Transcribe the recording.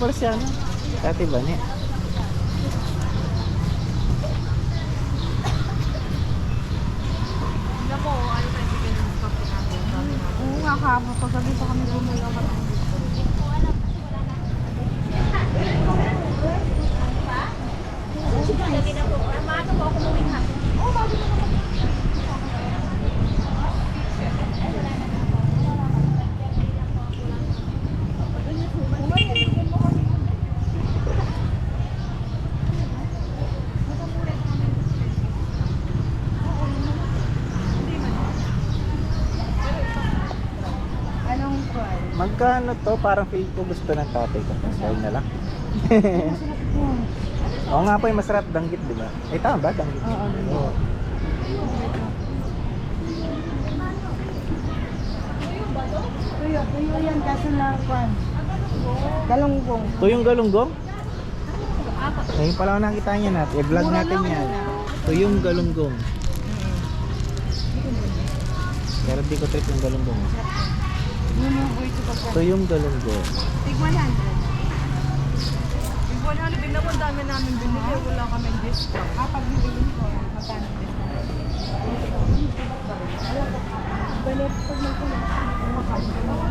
pala siya, ano? Dati ba niya? Tignan mo, ano tayo bigyan ng kape natin. Oo nga, kahapon. Pagsabi pa kami bumili ako ng lagi na po. Maaga po ako umuwi hapon. Oo, bago na po. Anong call? Magkano to? Parang feel ko gusto ng tatay ko. Sabi na lang. Oo nga po, yung masarap danggit, di ba? Eh, tama ba? Danggit. Oo. Tuyo yan kaso na kwan. Galunggong. Tuyong galunggong? Ngayon pala ako nakita niya natin. I-vlog natin yan. Tuyong galunggong. Pero di ko trip yung galunggong. Tuyong galunggong. Tig 100. Tig 100. Tignan mo, ang dami namin binili. Wala kami discount. Kapag bibili ko, magkano discount? Galit pag nagkulang.